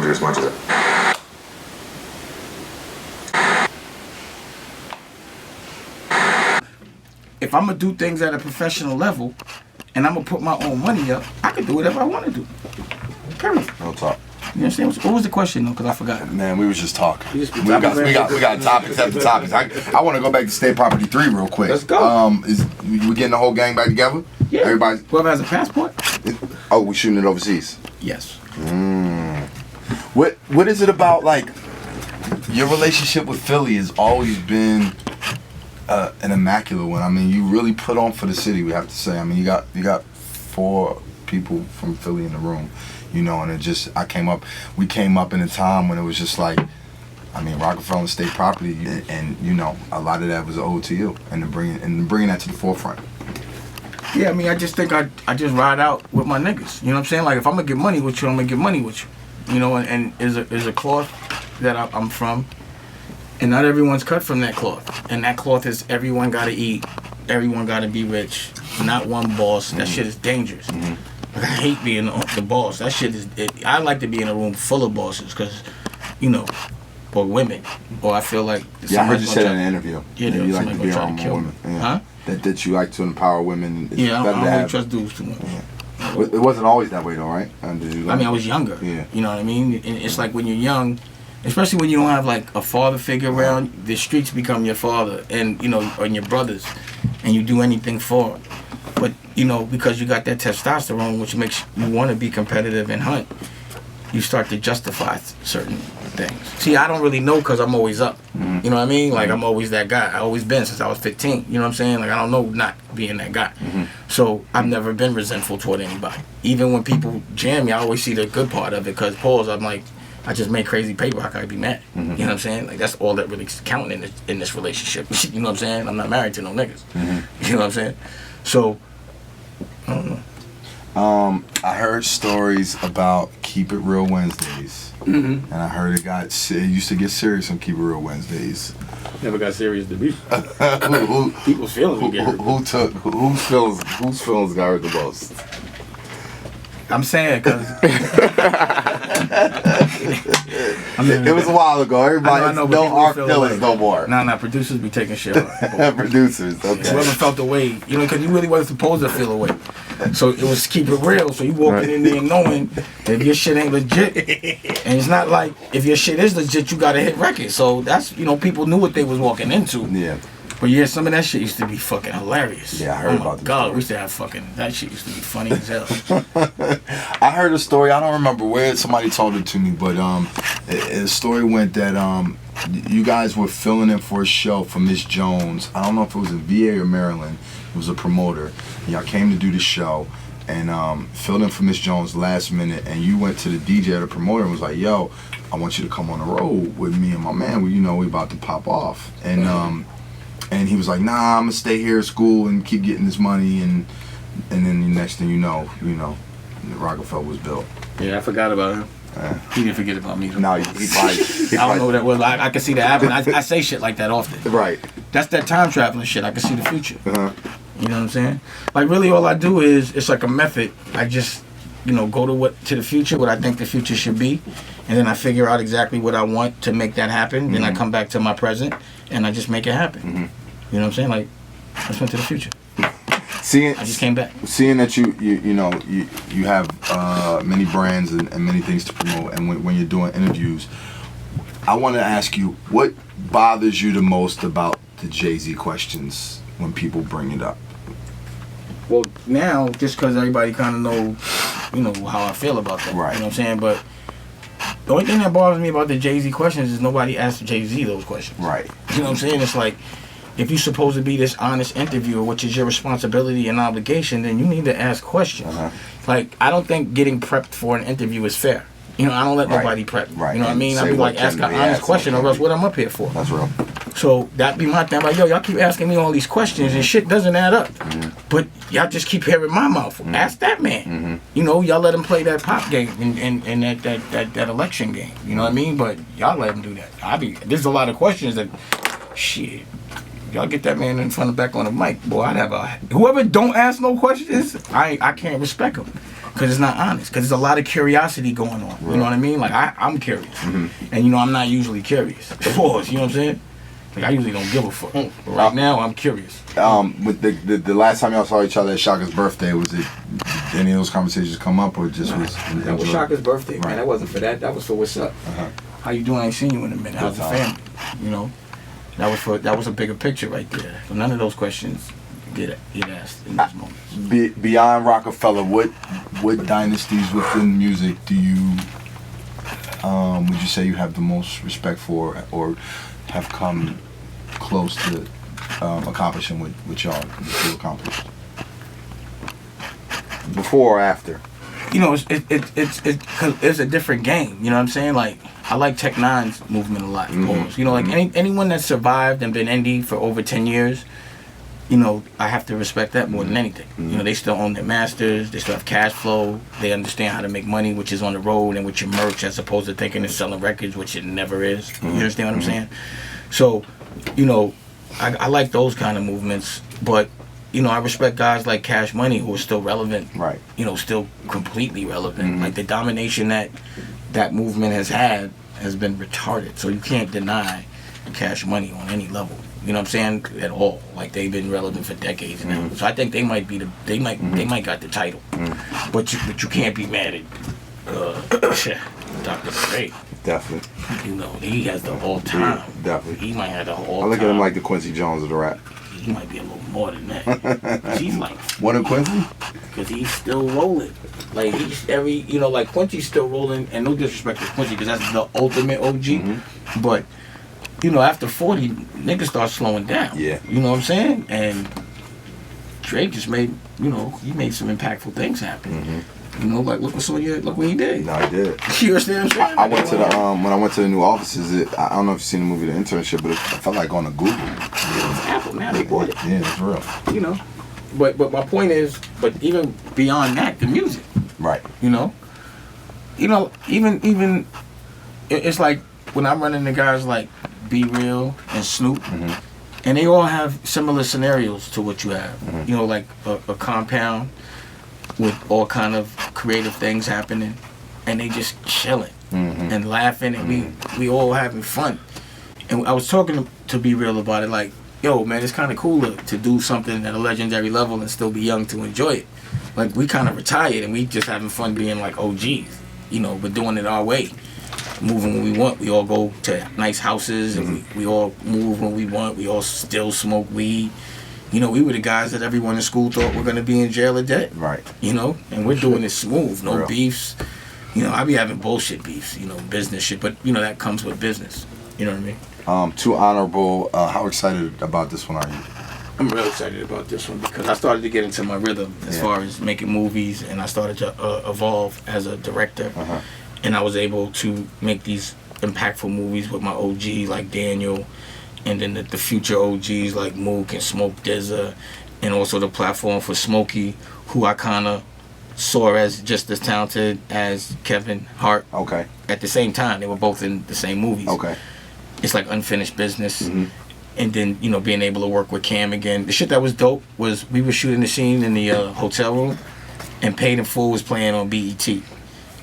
you as much as it. If I'm gonna do things at a professional level, and I'm gonna put my own money up, I can do whatever I want to do. Period. No talk. You understand? What was the question though? Because I forgot. Man, we was just talking. We got topics after topics. I want to go back to State Property 3 real quick. Let's go. We getting the whole gang back together? Yeah. Everybody. Whoever has a passport. Oh, we shooting it overseas. Yes. What is it about, like, your relationship with Philly has always been an immaculate one? I mean, you really put on for the city, we have to say. I mean, you got 4 people from Philly in the room, you know, and we came up in a time when it was just like, I mean, Rockefeller and State Property, and you know, a lot of that was owed to you, and bringing that to the forefront. Yeah, I mean, I just think I just ride out with my niggas. You know what I'm saying? Like, if I'm gonna get money with you, I'm gonna get money with you. You know, and is a cloth that I'm from, and not everyone's cut from that cloth. And that cloth is everyone gotta eat, everyone gotta be rich, not one boss. That shit is dangerous. Like, I hate being the boss. That shit is. I like to be in a room full of bosses, cause, you know, or women, or I feel like. Yeah, I heard you say that in an interview. Yeah, you like to be around more women. Yeah. Huh? That you like to empower women. Yeah, I don't really trust dudes too much. Yeah. It wasn't always that way though, right? I mean, I was younger. Yeah. You know what I mean? And it's like when you're young, especially when you don't have like a father figure around, the streets become your father and, you know, and your brothers, and you do anything for it. But, you know, because you got that testosterone, which makes you want to be competitive and hunt, you start to justify certain things. See, I don't really know because I'm always up. You know what I mean? Like, I'm always that guy. I always been since I was 15. You know what I'm saying? Like, I don't know not being that guy. So I've never been resentful toward anybody. Even when people jam me, I always see the good part of it, because I'm like, I just made crazy paper. How can I be mad? You know what I'm saying? Like, that's all that really counting in this relationship. You know what I'm saying? I'm not married to no niggas. You know what I'm saying? So, I don't know. I heard stories about Keep It Real Wednesdays, and I heard it used to get serious on Keep It Real Wednesdays. Never got serious to be. People's feelings would get hurt. Whose feelings got hurt the most? I'm saying because it was a while ago. Everybody don't arc feelings no more. Nah, producers be taking shit out. Producers, okay. Whoever felt the way, you know, because you really wasn't supposed to feel a way. So it was Keep It Real. So you walking in there knowing that if your shit ain't legit, and it's not like if your shit is legit, you gotta hit record. So that's, you know, people knew what they was walking into. Yeah. But yeah, some of that shit used to be fucking hilarious. Yeah, I heard about that. God, we used to have that shit used to be funny as hell. I heard a story, I don't remember where somebody told it to me, but a story went that you guys were filling in for a show for Miss Jones. I don't know if it was in VA or Maryland. It was a promoter. Y'all came to do the show and filled in for Miss Jones last minute, and you went to the DJ or the promoter and was like, yo, I want you to come on the road with me and my man. We about to pop off. And he was like, nah, I'm gonna stay here at school and keep getting this money, and then the next thing you know, Rockefeller was built. Yeah, I forgot about him. He didn't forget about me. No, he probably. I don't know what that was. I can see that happen. I say shit like that often. Right. That's that time traveling shit. I can see the future. You know what I'm saying? Like, really, all I do is, it's like a method. I just, go to the future, what I think the future should be, and then I figure out exactly what I want to make that happen. Then I come back to my present, and I just make it happen. You know what I'm saying? Like, I just went to the future. I just came back. Seeing that you have many brands and many things to promote, and when you're doing interviews, I want to ask you, what bothers you the most about the Jay-Z questions when people bring it up? Well, now, just because everybody kind of know, how I feel about that. Right. You know what I'm saying? But the only thing that bothers me about the Jay-Z questions is nobody asked Jay-Z those questions. Right. You know what I'm saying? It's like, if you're supposed to be this honest interviewer, which is your responsibility and obligation, then you need to ask questions. Like, I don't think getting prepped for an interview is fair. I don't let nobody prep. Right. You know what I mean? I'd be like, ask an honest question, or else what I'm up here for. That's real. So that be my thing. Like, yo, y'all keep asking me all these questions and shit doesn't add up. But y'all just keep hearing my mouth. Ask that man. Y'all let him play that pop game and that election game. You know what I mean? But y'all let him do that. There's a lot of questions that, shit. Y'all get that man in front and back on the mic, boy. I'd have whoever don't ask no questions. I can't respect him, Because it's not honest. Because there's a lot of curiosity going on. Right. You know what I mean? Like, I'm curious. And, you know, I'm not usually curious. Pause, you know what I'm saying? Like, I usually don't give a fuck. But right now, I'm curious. With the last time y'all saw each other at Shaka's birthday, was it, did any of those conversations come up, or just was... That was Shaka's birthday, man. That wasn't for that. That was for what's up. How you doing? I ain't seen you in a minute. How's the family? You know? That was a bigger picture right there. So none of those questions get asked in those moments. Beyond Rockefeller, what dynasties within music do you would you say you have the most respect for, or have come close to accomplishing what y'all accomplished? Before or after? You know, it's a different game. You know what I'm saying? Like, I like Tech Nine's movement a lot. You know, like anyone that survived and been indie for over 10 years, you know, I have to respect that more than anything. You know, they still own their masters. They still have cash flow. They understand how to make money, which is on the road and with your merch, as opposed to thinking it's selling records, which it never is. You understand what I'm saying? So, you know, I like those kind of movements, but, you know, I respect guys like Cash Money who are still relevant. Right. You know, still completely relevant. Like, the domination that movement has had has been retarded. So you can't deny Cash Money on any level. You know what I'm saying? At all. Like, they've been relevant for decades now. So I think they might they might got the title. But you can't be mad at Dr. Dre. Definitely. You know, he has the all time. Definitely. He might have the all time. I look at him like the Quincy Jones of the rap. He might be a little more than that. He's like... What in Quincy? Because he's still rolling. Like, he's you know, like, Quincy's still rolling, and no disrespect to Quincy, because that's the ultimate OG. But, you know, after 40, niggas start slowing down. Yeah. You know what I'm saying? And Drake just made, you know, he made some impactful things happen. You know, like, look what he did. No, I did. You understand what I'm saying? I went to the, when I went to the new offices, I don't know if you've seen the movie The Internship, but it felt like going to Google. Yeah, it's Apple now, they bought it. Yeah, it's real. You know, but my point is, but even beyond that, the music. Right. You know, even it's like when I'm running the guys like Be Real and Snoop, and they all have similar scenarios to what you have. You know, like a compound with all kind of creative things happening, and they just chilling and laughing, and we all having fun. And I was talking to Be Real about it, like, yo, man, it's kind of cooler to do something at a legendary level and still be young to enjoy it. Like, we kind of retired, and we just having fun being like OGs, you know, but doing it our way. Moving when we want. We all go to nice houses, and we all move when we want. We all still smoke weed. You know, we were the guys that everyone in school thought were going to be in jail or dead. Right. You know, and we're doing it smooth. No beefs. You know, I be having bullshit beefs, you know, business shit. But, you know, that comes with business. You know what I mean? Too Honorable. How excited about this one are you? I'm real excited about this one because I started to get into my rhythm as far as making movies. And I started to evolve as a director. And I was able to make these impactful movies with my OG like Daniel. And then the future OGs like Mook and Smoke Dizza, and also the platform for Smokey, who I kind of saw as just as talented as Kevin Hart. Okay. At the same time, they were both in the same movies. Okay. It's like unfinished business. And then, you know, being able to work with Cam again. The shit that was dope was we were shooting the scene in the hotel room, and Paid in Full was playing on BET.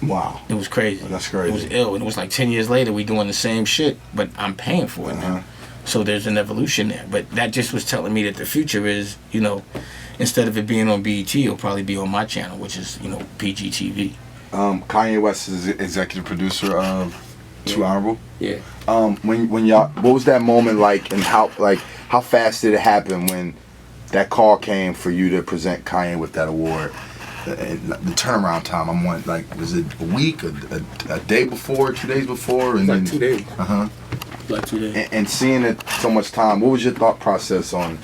Wow. It was crazy. That's crazy. It was ill. And it was like 10 years later, we doing the same shit, but I'm paying for it now. So there's an evolution there. But that just was telling me that the future is, you know, instead of it being on BET, it'll probably be on my channel, which is, you know, PGTV. Kanye West is executive producer of Too Honorable. Yeah. When y'all, what was that moment like, and how fast did it happen when that call came for you to present Kanye with that award? The turnaround time, I'm wondering, like, was it a week, a day before, 2 days before? And like 2 days. Like 2 days. And seeing it so much time, what was your thought process on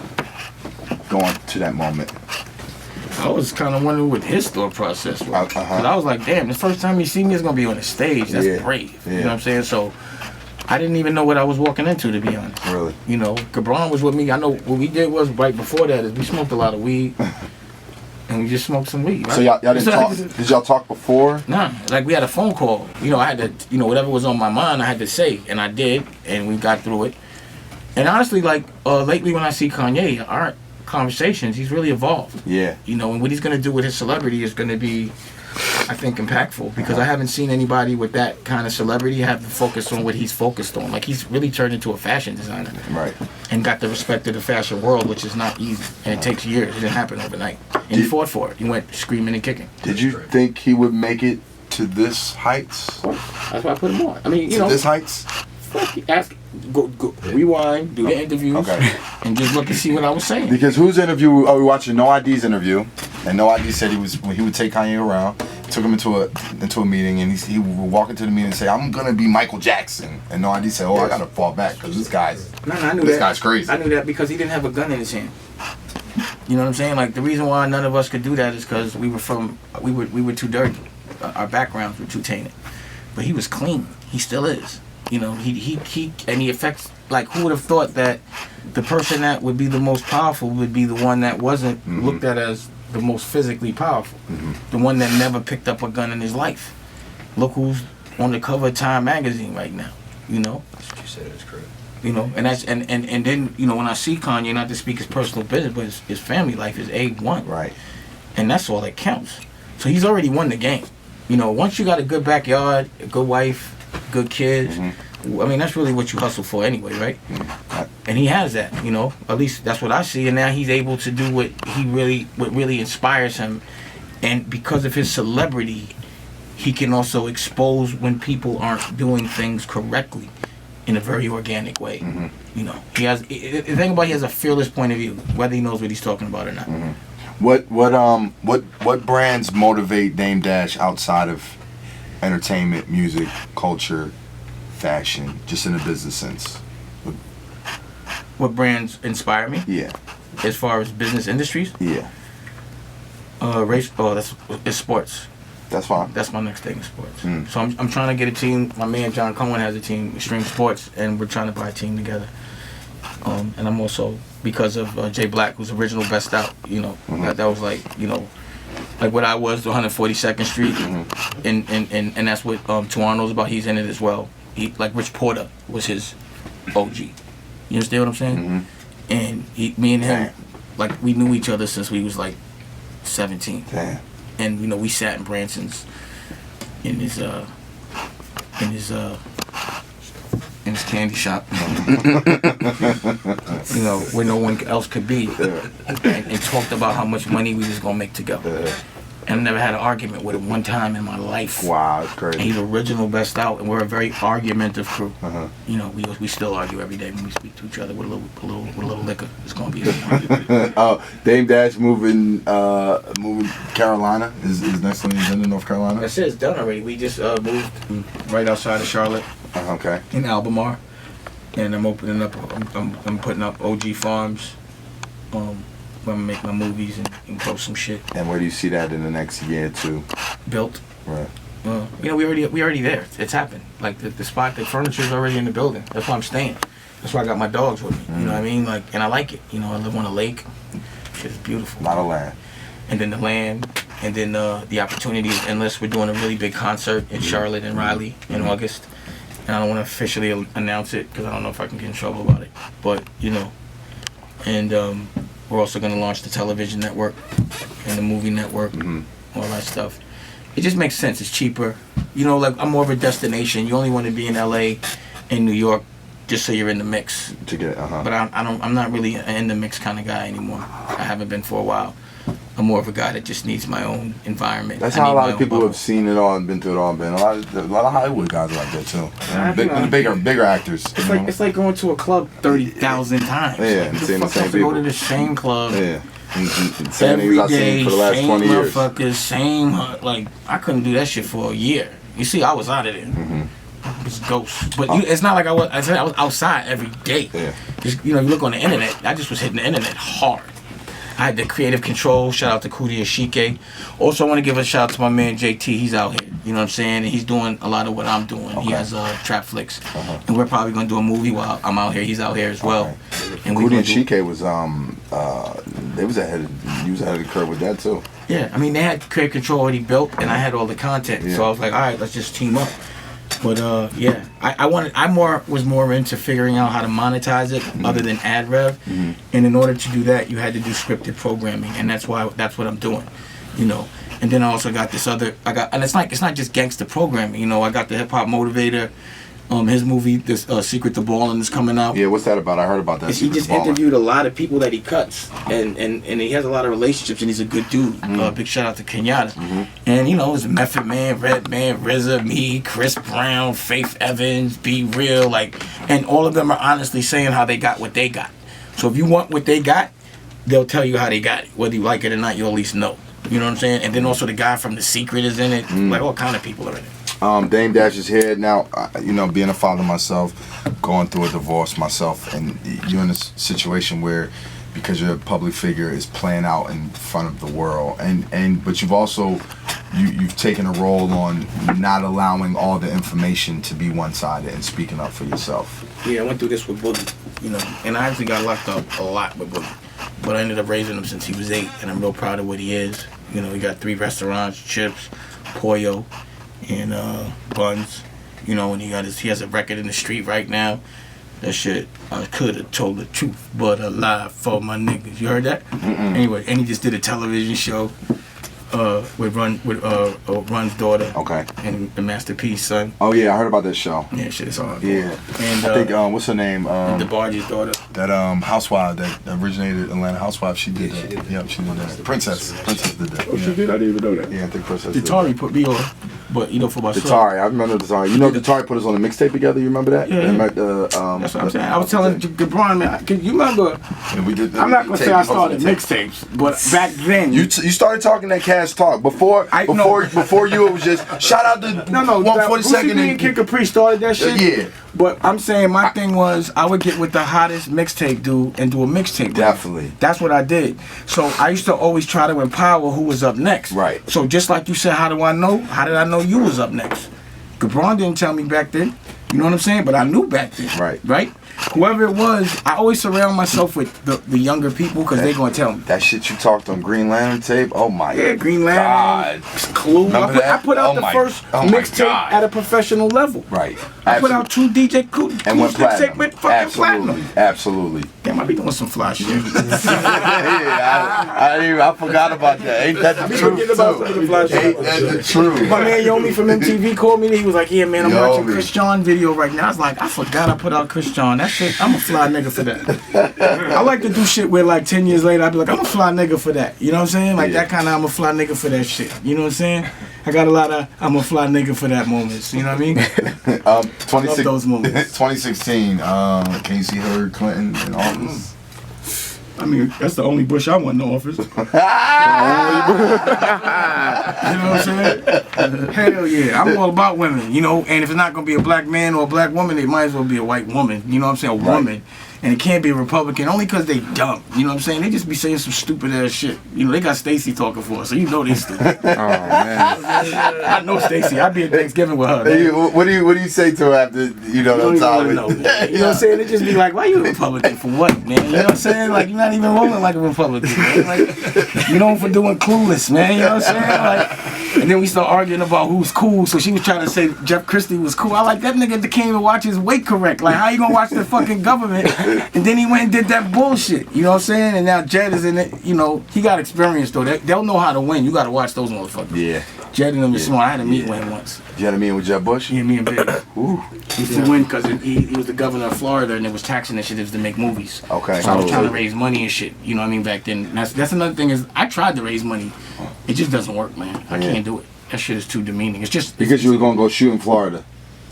going to that moment? I was kind of wondering what his thought process was. Because I was like, damn, the first time you see me is going to be on the stage. That's brave. You know what I'm saying? So I didn't even know what I was walking into, to be honest. Really? You know, Gabron was with me. I know what we did was right before that is we smoked a lot of weed. And we just smoked some weed, right? So y'all didn't talk? Did y'all talk before? Nah, like we had a phone call. You know, I had to, you know, whatever was on my mind, I had to say, and I did, and we got through it. And honestly, like lately when I see Kanye, our conversations, he's really evolved. Yeah. You know, and what he's gonna do with his celebrity is gonna be I think, impactful because I haven't seen anybody with that kind of celebrity have to focus on what he's focused on. Like, he's really turned into a fashion designer. Right. And got the respect of the fashion world, which is not easy. And it takes years. It didn't happen overnight. And he fought for it. He went screaming and kicking. Did you think he would make it to this heights? That's why I put him on. I mean, you know. This heights? Ask, go, rewind, do the interviews, and just look and see what I was saying. Because whose interview? Oh, we watching No ID's interview, and No ID said he would take Kanye around, took him into a meeting, and he would walk into the meeting and say, "I'm gonna be Michael Jackson," and No ID said, "Oh, I gotta fall back because this guy's crazy." I knew that because he didn't have a gun in his hand. You know what I'm saying? Like, the reason why none of us could do that is because we were too dirty. Our backgrounds were too tainted. But he was clean. He still is. You know, he affects, like, who would have thought that the person that would be the most powerful would be the one that wasn't looked at as the most physically powerful. The one that never picked up a gun in his life. Look who's on the cover of Time magazine right now, you know? That's what you said, it's correct. You know, and that's and then, you know, when I see Kanye, not to speak his personal business, but his family life is A1. Right. And that's all that counts. So he's already won the game. You know, once you got a good backyard, a good wife, good kids, I mean, that's really what you hustle for anyway, right? And he has that, you know. At least that's what I see. And now he's able to do what really inspires him. And because of his celebrity, he can also expose when people aren't doing things correctly in a very organic way. You know, he has. The thing about, he has a fearless point of view, whether he knows what he's talking about or not. What brands motivate Dame Dash outside of entertainment, music, culture, fashion, just in a business sense? What brands inspire me? Yeah. As far as business industries? Yeah. It's sports. That's fine. That's my next thing, is sports. So I'm trying to get a team. My man John Cohen has a team, Extreme Sports, and we're trying to buy a team together. And I'm also, because of Jay Black, who's original Best Out, you know, that was like, you know, like what I was, the 142nd Street, and that's what Tuan knows about. He's in it as well. He, like, Rich Porter was his OG. You understand what I'm saying? And me and him, like, we knew each other since we was like 17. Damn. And, you know, we sat in Branson's in his candy shop, you know, where no one else could be, and talked about how much money we was gonna make together. And I never had an argument with him one time in my life. Wow, that's crazy. And he's original Best Out, and we're a very argumentative crew. You know, we still argue every day when we speak to each other with a little liquor. It's gonna be. Dame Dash moving Carolina. Is next one in North Carolina? That's it. It's done already. We just moved right outside of Charlotte. Okay. In Albemarle, and I'm opening up. I'm putting up OG Farms. I'm gonna make my movies and grow some shit. And where do you see that in the next year or two? Built. Right. You know, we already there. It's happened. Like the spot, the furniture's already in the building. That's why I'm staying. That's why I got my dogs with me. You know what I mean? Like, and I like it. You know, I live on a lake. Shit's beautiful. A lot of land. And then the land, and then the opportunity is endless. We're doing a really big concert in Charlotte and Raleigh in August. And I don't want to officially announce it because I don't know if I can get in trouble about it. But, you know, and we're also going to launch the television network and the movie network, all that stuff. It just makes sense. It's cheaper. You know, like, I'm more of a destination. You only want to be in LA and New York just so you're in the mix. To get, But I'm not really an in the mix kind of guy anymore. I haven't been for a while. I'm more of a guy that just needs my own environment. That's how a lot of people who have seen it all and been through it all. Been a lot of Hollywood guys are like that too. Bigger actors. It's like going to a club 30,000 times. Yeah, and seeing the same people. Go to the same club. Yeah. And same things I've seen for the last 20 years. Motherfuckers, same, like, I couldn't do that shit for a year. You see, I was out of there. It was ghosts. But it's not like I was outside every day. Yeah. Just, you know, you look on the internet, I just was hitting the internet hard. I had the creative control. Shout out to Kudi Ashike. Also, I want to give a shout out to my man JT. He's out here. You know what I'm saying? And he's doing a lot of what I'm doing. He has Trap Flicks. And we're probably going to do a movie while I'm out here. He's out here as well. And Kudi Ashike was, they was ahead of the curve with that too. Yeah, I mean, they had creative control already built, and I had all the content. So I was like, all right, let's just team up. But yeah, I was more into figuring out how to monetize it other than ad rev. And in order to do that, you had to do scripted programming, and that's what I'm doing. you know. And then I also got this other, and it's not just gangster programming, you know. I got the Hip Hop Motivator, his movie, this Secret to Ballin' is coming out. Yeah, what's that about? I heard about that. He just interviewed a lot of people that he cuts, and he has a lot of relationships, and he's a good dude. Big shout out to Kenyatta. And you know, it's Method Man, Redman, RZA, me, Chris Brown, Faith Evans, Be Real, like, and all of them are honestly saying how they got what they got. So if you want what they got, they'll tell you how they got it. Whether you like it or not, you'll at least know. You know what I'm saying? And then also the guy from The Secret is in it. Like all kind of people are in it. Dame Dash is here now. You know, being a father myself, going through a divorce myself, and you're in a situation where, because you're a public figure, is playing out in front of the world, but you've also you've taken a role on not allowing all the information to be one-sided and speaking up for yourself. Yeah, I went through this with Boogie, you know, and I actually got locked up a lot with Boogie, but I ended up raising him since he was 8, and I'm real proud of what he is. You know, he got 3 restaurants, Chips, Pollo, and Buns, you know, and he has a record in the street right now. That shit, I could have told the truth, but a lie for my niggas. You heard that? Anyway, and he just did a television show with Run's daughter. Okay. And the Masterpiece son. Oh yeah, I heard about that show. Yeah, shit is hard. Yeah. And I think what's her name? The Barge's daughter. That housewife that originated Atlanta Housewife. She did that. Yep, she did that. Princess did that. Oh, she did. I didn't even know that. Yeah, I think Princess. Datari put me on. But you know, for my Datari, I remember Datari. You know, Datari put us on a mixtape together. You remember that? Yeah. That's what I'm saying. I was telling Gabron, man, can you remember? And we did. I'm not gonna say I started mixtapes, but back then you started talking that Cash Talk before you. It was just shout out to 142nd and Kid Capri started that shit. Yeah. But I'm saying my thing was I would get with the hottest mixtape dude and do a mixtape. Definitely. That's what I did. So I used to always try to empower who was up next. Right. So just like you said, how did I know you was up next? Gabron didn't tell me back then. You know what I'm saying? But I knew back then. Right? Whoever it was, I always surround myself with the younger people because they're going to tell me. That shit you talked on Green Lantern tape? Oh my God. Yeah, Green Lantern, Clue. I put out the first mixtape at a professional level. Right. I put out 2 DJ Clues mixtape with fucking platinum. Absolutely. Damn, I be doing some fly shit. I forgot about that. Ain't that the truth? Ain't that the truth? My man Yomi from MTV called me and he was like, yeah, man, I'm watching Chris John video right now. I was like, I forgot I put out Chris John. That shit, I'm a fly nigga for that. I like to do shit where like 10 years later, I'd be like, I'm a fly nigga for that. You know what I'm saying? Like that kind of, I'm a fly nigga for that shit. You know what I'm saying? I got a lot of, I'm a fly nigga for that moments. You know what I mean? I love those moments. 2016, can you see Hillary Clinton in office? I mean, that's the only Bush I want in office. You know what I'm saying? Hell yeah. I'm all about women, you know, and if it's not going to be a black man or a black woman, it might as well be a white woman. You know what I'm saying? A woman. And it can't be a Republican only because they dumb. You know what I'm saying? They just be saying some stupid ass shit. You know, they got Stacey talking for us, so you know they stupid. Oh, man. I know Stacey. I'd be at Thanksgiving with her. Hey, what do you say to her after, you know, you don't even know, man. You know what I'm saying? They just be like, why you a Republican? For what, man? You know what I'm saying? Like, you're not even rolling like a Republican, man. Like, you know, for doing Clueless, man. You know what I'm saying? Like, and then we start arguing about who's cool. So she was trying to say Jeff Christie was cool. I like that nigga that can't even watch his weight correct. Like, how you gonna watch the fucking government? And then he went and did that bullshit. You know what I'm saying? And now Jed is in it. You know, he got experience though. They'll know how to win. You got to watch those motherfuckers. Yeah. Jed and them is smart. I had a meeting with him once. You had a meeting with Jeb Bush? Yeah, me and Big. Ooh. He used to win because he was the governor of Florida and there was tax initiatives to make movies. Okay. So I was trying to raise money and shit. You know what I mean? Back then. And that's another thing is I tried to raise money. It just doesn't work, man. I can't do it. That shit is too demeaning. It's just because you were gonna go shoot in Florida.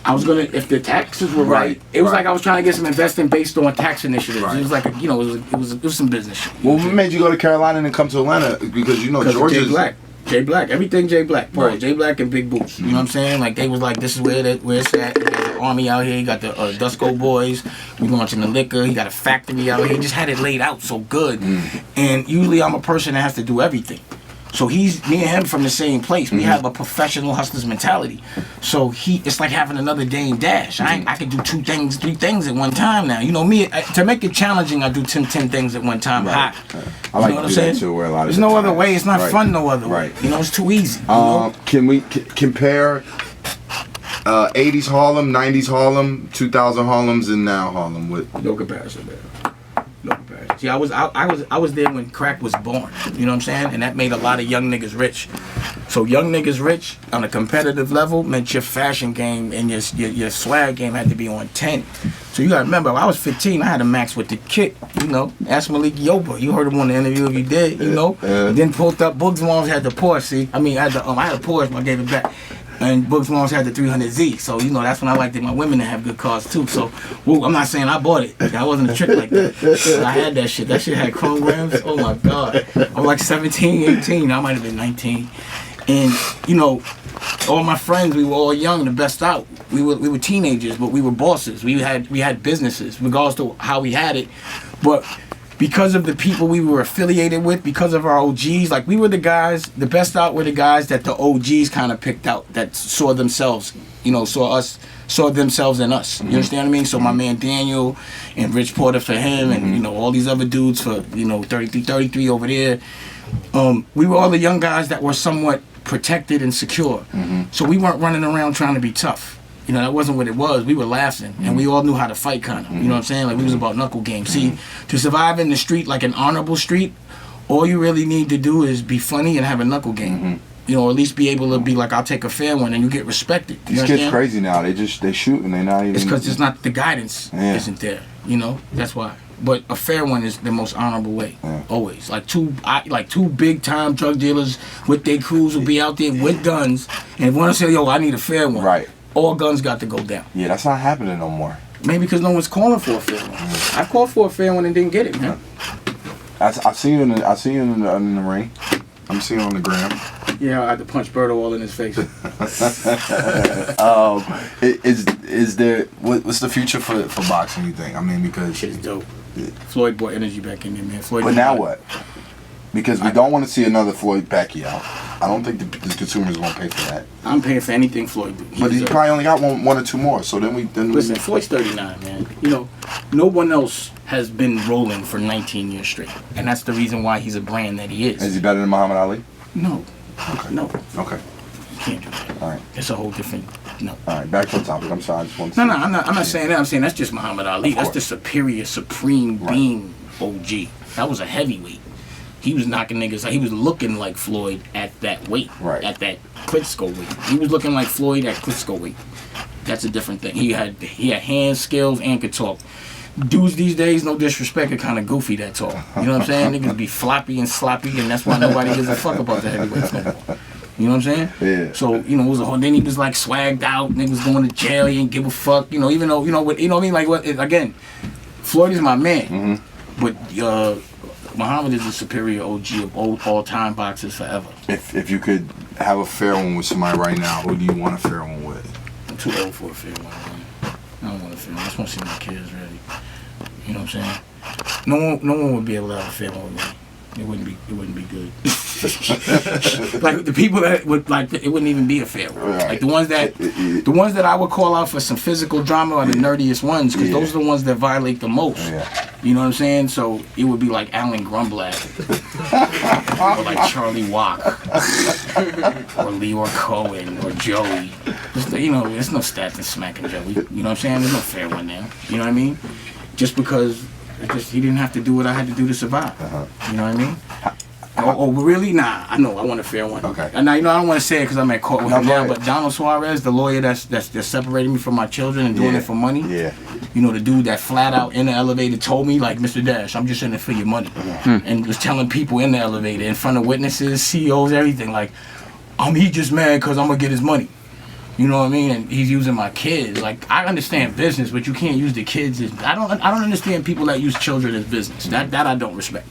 I was gonna, if the taxes were right. It was like I was trying to get some investing based on tax initiatives. It was like it was some business shit. Well, what made you go to Carolina and come to Atlanta? Because you know Georgia's Jay Black, everything Jay Black, Paul, Jay Black and Big Boots. You know what I'm saying? Like they was like, this is where it's at. He got the army out here. He got the Dusko Boys. We launching the liquor. He got a factory out here. He just had it laid out so good. And usually I'm a person that has to do everything. So me and him from the same place. We have a professional hustler's mentality. So it's like having another Dame Dash. I can do 2 things, 3 things at one time now. You know me, to make it challenging, I do 10 things at one time. Hot. I like to do that too. Where a lot of there's no other way. It's not fun no other way. You know, it's too easy. Can we compare 80s Harlem, 90s Harlem, 2000 Harlems, and now Harlem with? No comparison, man. No comparison. block. Yeah, I was there when crack was born. You know what I'm saying? And that made a lot of young niggas rich. So young niggas rich on a competitive level meant your fashion game and your swag game had to be on 10. So you gotta remember, I was 15, I had a max with the kit, you know. Ask Malik Yoba, you heard him on the interview if you did, you know. Then pulled up, Boog's Moms had the Porsche, see. I mean, I had a Porsche, but I gave it back. And Boog's Moms had the 300Z, so you know that's when I liked my women to have good cars too. So, I'm not saying I bought it. That wasn't a trick like that. But I had that shit. That shit had chrome rims. Oh my god. I was like 17, 18. I might have been 19. And you know, all my friends, we were all young, the best out. We were teenagers, but we were bosses. We had businesses, regardless to how we had it. But because of the people we were affiliated with, because of our OGs, like we were the guys, the best out were the guys that the OGs kind of picked out, that saw themselves, you know, saw themselves in us. You understand what I mean? So my man Daniel and Rich Porter for him, and you know, all these other dudes for, you know, 33 over there. We were all the young guys that were somewhat protected and secure. So we weren't running around trying to be tough. You know, that wasn't what it was. We were laughing, and we all knew how to fight, kind of. You know what I'm saying? Like, we was about knuckle game. See, to survive in the street, like an honorable street, all you really need to do is be funny and have a knuckle game. You know, or at least be able to be like, I'll take a fair one, and you get respected. These kids crazy now. They shoot, and they're not even... It's because it's not, the guidance isn't there, you know? That's why. But a fair one is the most honorable way, always. Like two big time drug dealers with their crews will be out there with guns, and if one say, yo, I need a fair one, right, all guns got to go down. Yeah, that's not happening no more. Maybe because no one's calling for a fair one. I called for a fair one and didn't get it, man. I see you in the ring. I'm seeing you on the gram. Yeah, I had to punch Birdo all in his face. Is there what's the future for boxing? You think? I mean, because shit is dope. Floyd brought energy back in there, man. But now what? Because we don't want to see another Floyd Pacquiao. I don't think the consumers won't pay for that. I'm paying for anything Floyd do. But he probably only got one or two more. So listen, Floyd's 39, man. You know, no one else has been rolling for 19 years straight, and that's the reason why he's a brand that he is. Is he better than Muhammad Ali? No. Okay. No. Okay. You can't do that. All right. It's a whole different. No. All right. Back to the topic. I'm sorry. I just want to. No. I'm not saying that. I'm saying that's just Muhammad Ali. That's the superior, supreme being OG. That was a heavyweight. He was knocking niggas out. He was looking like Floyd at that weight. Right. At that Klitschko weight. He was looking like Floyd at Klitschko weight. That's a different thing. He had hands, skills, and could talk. Dudes these days, no disrespect, are kind of goofy, that's all. You know what I'm saying? Niggas be floppy and sloppy, and that's why nobody gives a fuck about the heavyweights no more. You know what I'm saying? Yeah. So, you know, it was a whole, then he was like swagged out, niggas going to jail, he didn't give a fuck, you know, even though, you know what I mean? Like, what? Again, Floyd is my man, but Muhammad is the superior OG of all-time boxers forever. If you could have a fair one with somebody right now, who do you want a fair one with? I'm too old for a fair one, man. I don't want a fair one. I just want to see my kids ready. You know what I'm saying? No one would be able to have a fair one with me. It wouldn't be good. Like the people that would like, it wouldn't even be a fair one. Right. Like the ones that I would call out for some physical drama are the nerdiest ones, because those are the ones that violate the most. Yeah. You know what I'm saying? So it would be like Alan Grumblatt, or like Charlie Wack, or Leor Cohen, or Joey. You know, there's no stats in smacking Joey. You know what I'm saying? There's no fair one there. You know what I mean? Just because he didn't have to do what I had to do to survive. You know what I mean? Oh, really? Nah, I know. I want a fair one. Okay. And now, you know, I don't want to say it because I'm at court with him now, but Donald Suarez, the lawyer that's separating me from my children and doing it for money. Yeah. You know, the dude that flat out in the elevator told me, like, Mr. Dash, I'm just in it for your money. And was telling people in the elevator, in front of witnesses, CEOs, everything, like, he just mad because I'm going to get his money. You know what I mean? And he's using my kids. Like, I understand business, but you can't use the kids as... I don't understand people that use children as business. That I don't respect.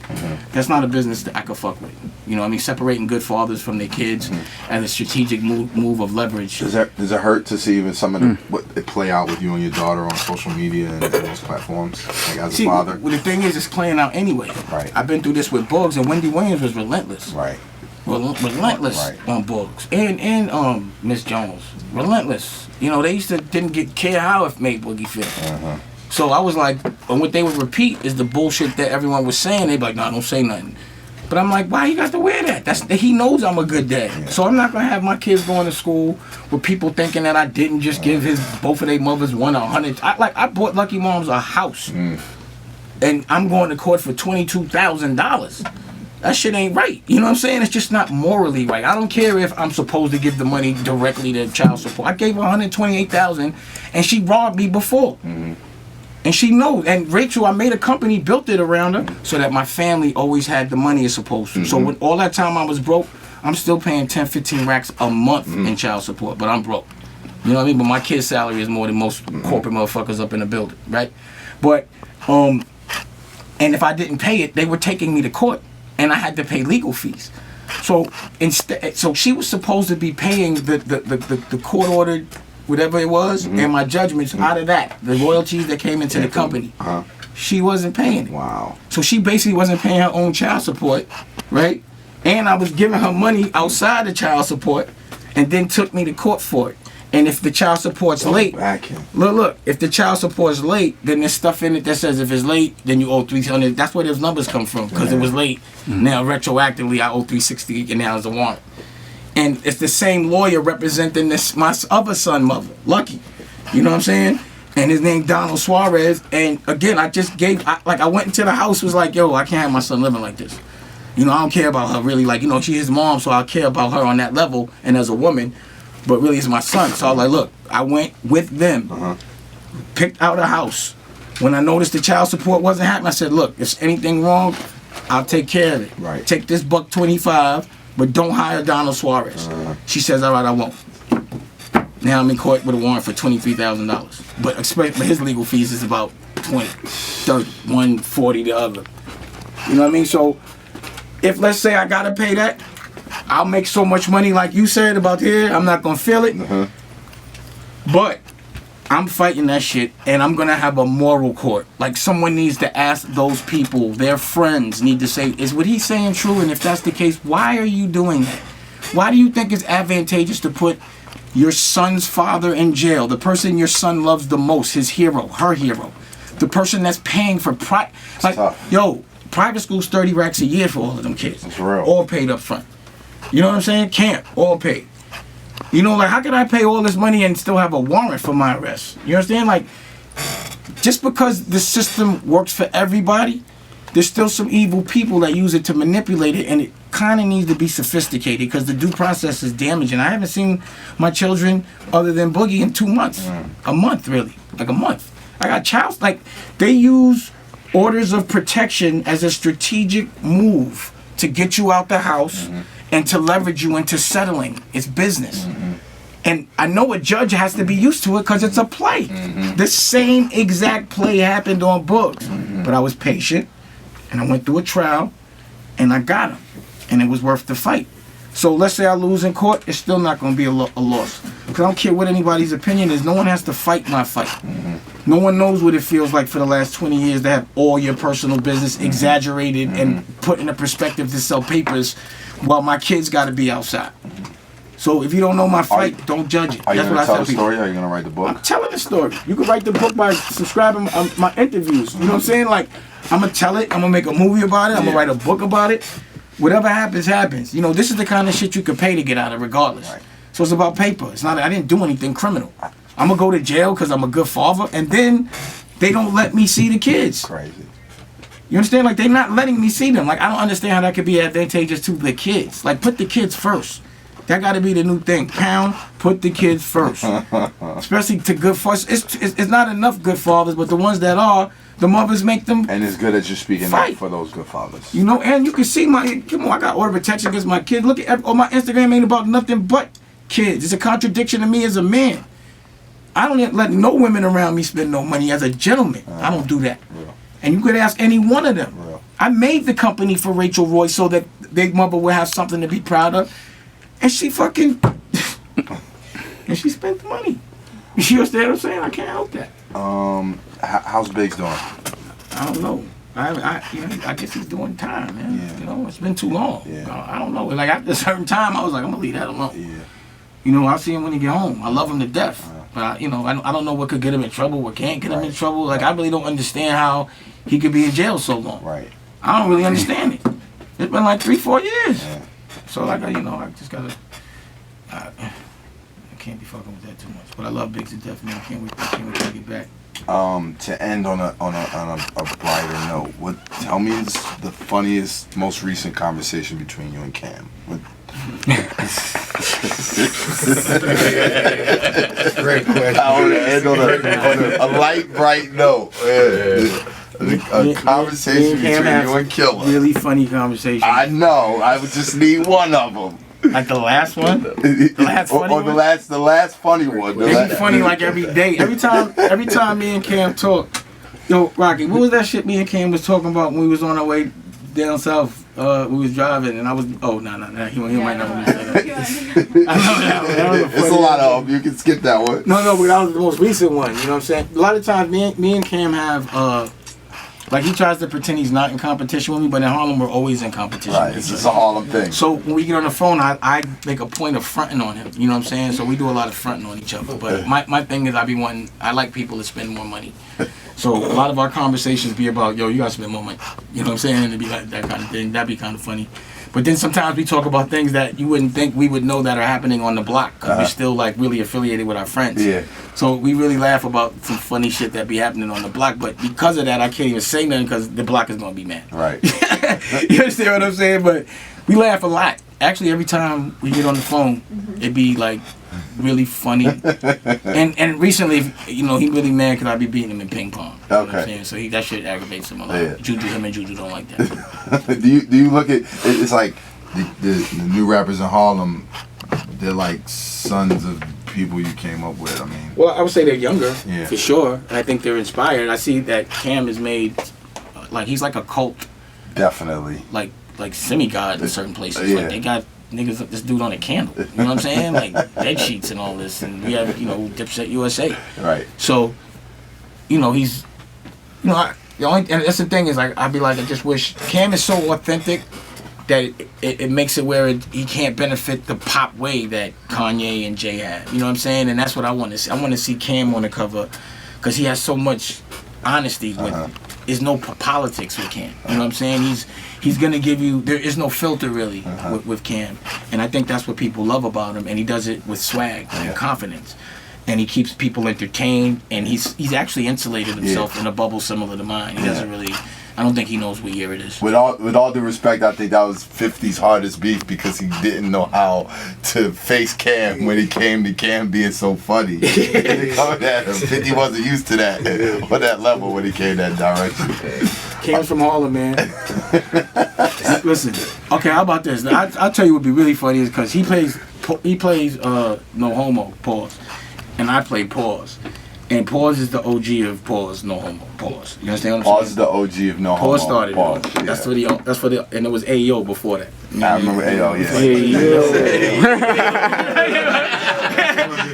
That's not a business that I could fuck with. You know what I mean? Separating good fathers from their kids as a strategic move of leverage. Does it hurt to see even some of what they play out with you and your daughter on social media and those platforms? Like, as a father? Well, the thing is, it's playing out anyway. Right. I've been through this with Bugs, and Wendy Williams was relentless. Right. Relentless on Bugs. And Miss Jones. Relentless. You know, they didn't care how it made Boogie feel. So I was like, and what they would repeat is the bullshit that everyone was saying. They'd be like, nah, don't say nothing. But I'm like, why you got to wear that? He knows I'm a good dad. Yeah. So I'm not going to have my kids going to school with people thinking that I didn't just give both of their mothers 100. I bought Lucky Moms a house. and I'm going to court for $22,000. That shit ain't right. You know what I'm saying? It's just not morally right. I don't care if I'm supposed to give the money directly to child support. I gave her $128,000, and she robbed me before. And she knows. And Rachel, I made a company, built it around her, so that my family always had the money it's supposed to. So when all that time I was broke, I'm still paying 10, 15 racks a month in child support, but I'm broke. You know what I mean? But my kid's salary is more than most corporate motherfuckers up in the building, right? But, and if I didn't pay it, they were taking me to court, and I had to pay legal fees. So instead, so she was supposed to be paying the court ordered whatever it was, and my judgments out of that, the royalties that came into the company. She wasn't paying it. Wow. So she basically wasn't paying her own child support, right? And I was giving her money outside the child support, and then took me to court for it. And if the child support's late, look, if the child support's late, then there's stuff in it that says if it's late, then you owe $300. That's where those numbers come from, because it was late. Now retroactively, I owe $360, and now it's a warrant. And it's the same lawyer representing my other son, mother, Lucky. You know what I'm saying? And his name Donald Suarez. And again, I went into the house, was like, yo, I can't have my son living like this. You know, I don't care about her really. Like, you know, she's his mom, so I care about her on that level and as a woman. But really, it's my son. So I was like, look, I went with them, picked out a house. When I noticed the child support wasn't happening, I said, look, if anything wrong, I'll take care of it. Right. Take this $125, but don't hire Donald Suarez. She says, all right, I won't. Now I'm in court with a warrant for $23,000. But his legal fees is about 20, 30, 140 the other. You know what I mean? So if, let's say, I got to pay that, I'll make so much money like you said about here, I'm not going to feel it. But I'm fighting that shit, and I'm going to have a moral court. Like, someone needs to ask those people, their friends need to say, is what he's saying true? And if that's the case, why are you doing that? Why do you think it's advantageous to put your son's father in jail, the person your son loves the most, his hero, her hero, the person that's paying for private school's 30 racks a year for all of them kids. That's real. All paid up front. You know what I'm saying? Camp, all paid. You know, like, how can I pay all this money and still have a warrant for my arrest? You understand? Like, just because the system works for everybody, there's still some evil people that use it to manipulate it, and it kind of needs to be sophisticated because the due process is damaging. I haven't seen my children other than Boogie in 2 months. A month, really. Like a month. I got child, like, they use orders of protection as a strategic move to get you out the house and to leverage you into settling. It's business. And I know a judge has to be used to it because it's a play. The same exact play happened on Books. But I was patient, and I went through a trial, and I got him. And it was worth the fight. So let's say I lose in court, it's still not going to be a loss. Because I don't care what anybody's opinion is. No one has to fight my fight. No one knows what it feels like for the last 20 years to have all your personal business exaggerated and put in a perspective to sell papers while my kids got to be outside. So if you don't know my fight, don't judge it. Are you That's going what to I tell tell the people. story, or are you going to write the book? I'm telling the story. You can write the book by subscribing my interviews. You know what I'm saying? Like, I'm going to tell it. I'm going to make a movie about it. I'm going to write a book about it. Whatever happens, happens. You know, this is the kind of shit you can pay to get out of regardless. Right. So it's about paper. It's not, I didn't do anything criminal. I'm going to go to jail because I'm a good father, and then they don't let me see the kids. Crazy. You understand? Like, they're not letting me see them. Like, I don't understand how that could be advantageous to the kids. Like, put the kids first. That got to be the new thing. Pound, put the kids first. Especially to good fathers. It's not enough good fathers, but the ones that are, the mothers make them. And it's good that you're speaking up for those good fathers. You know, and you can see I got order of protection against my kids. Look at on my Instagram, ain't about nothing but kids. It's a contradiction to me as a man. I don't let no women around me spend no money as a gentleman. I don't do that. Real. And you could ask any one of them. Real. I made the company for Rachel Roy so that their mother would have something to be proud of. And she fucking and she spent the money. You understand what I'm saying? I can't help that. How's Biggs doing? I don't know. I guess he's doing time, man. Yeah. You know, it's been too long. Yeah. I don't know. Like, after a certain time, I was like, I'm gonna leave that alone. Yeah. You know, I'll see him when he get home. I love him to death. But I don't know what could get him in trouble, what can't get him in trouble. Like, I really don't understand how he could be in jail so long. Right. I don't really understand it. It's been like 3-4 years. Yeah. So, like, I just gotta. I can't be fucking with that too much. But I love Biggs to death, man. I can't wait to get back. To end on a brighter note, tell me the funniest, most recent conversation between you and Cam. Great question. I want to end on a light, bright note. A conversation between you and Killer. Really funny conversation. I know. I would just need one of them. Like the last one? The last funny one? The last funny one. It's funny like every day. Every time me and Cam talk. Yo, Rocky, what was that shit me and Cam was talking about when we was on our way down south? We was driving and I was... Oh, no. He might not want to say that. I know that one. It's a lot of them. You can skip that one. No, but that was the most recent one. You know what I'm saying? A lot of times me and Cam have... Like, he tries to pretend he's not in competition with me, but in Harlem, we're always in competition. Right, it's just a Harlem thing. So, when we get on the phone, I make a point of fronting on him. You know what I'm saying? So, we do a lot of fronting on each other. But my thing is, I like people to spend more money. So, a lot of our conversations be about, yo, you gotta spend more money. You know what I'm saying? And it'd be like that kind of thing. That'd be kind of funny. But then sometimes we talk about things that you wouldn't think we would know that are happening on the block. Because we're still, like, really affiliated with our friends. Yeah. So we really laugh about some funny shit that be happening on the block. But because of that, I can't even say nothing because the block is going to be mad. Right. You understand what I'm saying? But we laugh a lot. Actually, every time we get on the phone, it be, like, really funny. And recently, you know, he really mad because I be beating him in ping pong. You know what I'm saying? So that shit aggravates him a lot. Yeah. Him and Juju don't like that. do you look at... It's like the new rappers in Harlem, they're like sons of people you came up with. I mean, well, I would say they're younger, for sure. And I think they're inspired. I see that Cam has made, like, he's like a cult. Definitely. Like semi-god in certain places. Like, they got niggas, this dude on a candle. You know what I'm saying? Like, bed sheets and all this. And we have, you know, Dipset USA. Right. So, you know, he's, you know, and that's the thing is, like, I'd be like, I just wish, Cam is so authentic that it makes it where he can't benefit the pop way that Kanye and Jay have. You know what I'm saying? And that's what I want to see. I want to see Cam on the cover because he has so much honesty with. There's no politics with Cam. You know what I'm saying? He's gonna give you. There is no filter really with Cam, and I think that's what people love about him. And he does it with swag and confidence, and he keeps people entertained. And he's actually insulated himself in a bubble similar to mine. He doesn't really. I don't think he knows what year it is. With all due respect, I think that was 50's hardest beef because he didn't know how to face Cam when he came to Cam being so funny. 50 wasn't used to that on that level when he came that direction. Cam's from Harlem, man. Listen, okay, how about this? I'll tell you what would be really funny is because he plays No Homo, pause, and I play pause. And Pause is the OG of Pause, No Homo, Pause. You understand what I'm saying? Pause is the OG of No Homo. Pause started it. That's for the, and it was Ayo before that. I remember Ayo, yeah.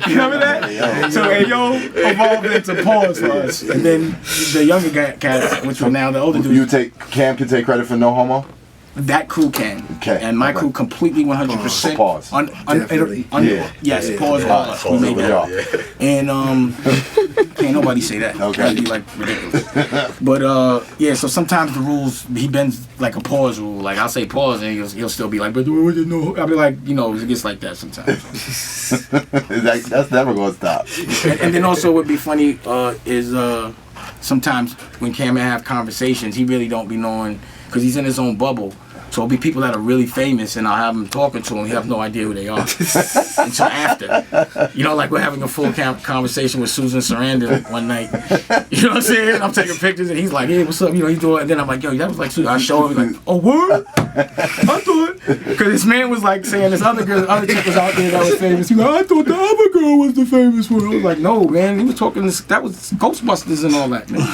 You remember that? So Ayo evolved into Pause for us. And then the younger cats, which were now the older dudes. Cam can take credit for No Homo? That crew can. Okay. And my crew completely 100%. Pause. Yes, Pause. We made that. And can't nobody say that. Okay. That'd be like ridiculous. But yeah, so sometimes the rules, he bends like a pause rule. Like I'll say pause and he'll still be like, but I'll be like, you know, it gets like that sometimes. That's never gonna stop. And then also what would be funny is sometimes when Cam and I have conversations, he really don't be knowing because he's in his own bubble. So it'll be people that are really famous, and I'll have him talking to them. He have no idea who they are until after. You know, like we're having a full conversation with Susan Sarandon one night. You know what I'm saying? I'm taking pictures, and he's like, "Hey, what's up?" You know, he's doing. And then I'm like, "Yo, that was like Susan." I show him, he's like, "Oh, what?" I thought, because this man was like saying this other chick was out there that was famous. He's like, "I thought the other girl was the famous one." I was like, "No, man. He was talking this. That was Ghostbusters and all that, man."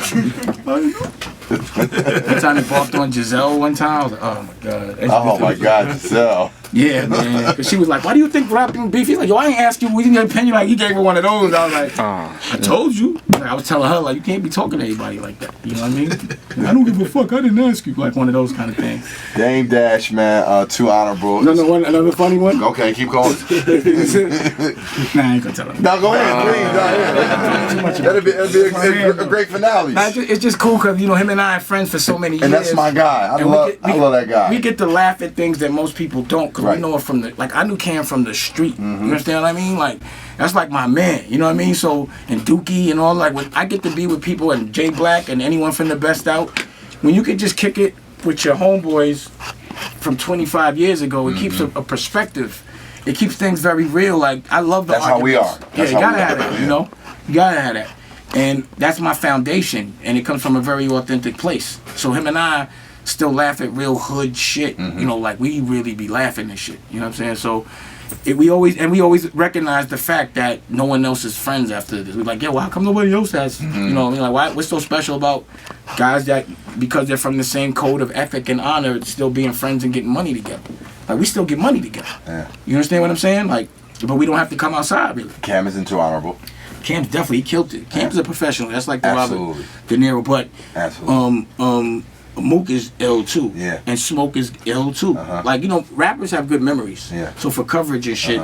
One time he barked on Giselle one time. I was like, "Oh my god." Oh my god, Giselle. Yeah, man. Because she was like, "Why do you think rapping beef?" He's like, "Yo, I ain't asked you. We didn't get an opinion." Like, he gave her one of those. I was like, "I told you." Like, I was telling her, like, you can't be talking to anybody like that. You know what I mean? I don't give a fuck. I didn't ask you. Like, one of those kind of things. Dame Dash, man. Too honorable. Another funny one? Okay, keep going. Nah, I ain't gonna tell her. No, go ahead, please. That'd be a great finale. It's just cool because, you know, him and I are friends for so many years. And that's my guy. I love that guy. We get to laugh at things that most people don't because we know it from the, like, I knew Cam from the street. You understand what I mean? Like, that's like my man. You know what I mean? So, and Dookie and all, like, when I get to be with people, and Jay Black and anyone from the Best Out, when you could just kick it with your homeboys from 25 years ago, it keeps a perspective. It keeps things very real. Like, I love the That's how we arguments. are. Yeah, That's you how gotta we have are. that, you know? You gotta have that. And that's my foundation, and it comes from a very authentic place. So him and I still laugh at real hood shit. You know, like, we really be laughing and shit. You know what I'm saying? So we always recognize the fact that no one else is friends after this. We're like, yeah, well, how come nobody else has? You know what I mean? Like, what's so special about guys that, because they're from the same code of ethic and honor, still being friends and getting money together? Like, we still get money together. Yeah. You understand what I'm saying? Like, but we don't have to come outside, really. Cam isn't too honorable. Cam's definitely, he killed it. Cam's a professional. That's like the Absolutely. Robert De Niro. But Absolutely. Mook is ill too. Yeah. And Smoke is ill too. Like, you know, rappers have good memories. Yeah. So for coverage and shit,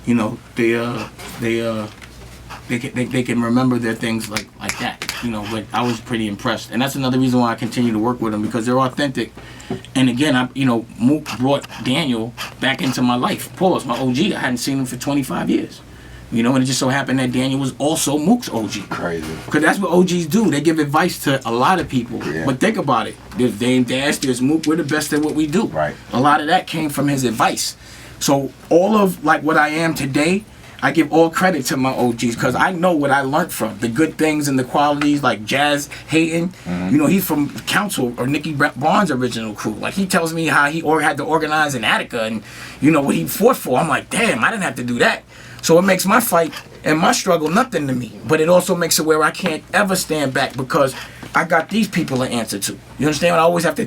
you know, they can remember their things like that. You know, but I was pretty impressed, and that's another reason why I continue to work with them, because they're authentic. And again, Mook brought Daniel back into my life. Paul's my OG. I hadn't seen him for 25 years. You know, and it just so happened that Daniel was also Mook's OG. Crazy. Because that's what OGs do. They give advice to a lot of people. Yeah. But think about it. There's Dame Dash, there's Mook. We're the best at what we do. Right. A lot of that came from his advice. So all of, like, what I am today, I give all credit to my OGs, because I know what I learned from. The good things and the qualities, like Jazz Hayton. You know, he's from Council, or Nicky Barnes' original crew. Like, he tells me how he had to organize in Attica and, you know, what he fought for. I'm like, damn, I didn't have to do that. So it makes my fight and my struggle nothing to me. But it also makes it where I can't ever stand back, because I got these people to answer to. You understand? I always have to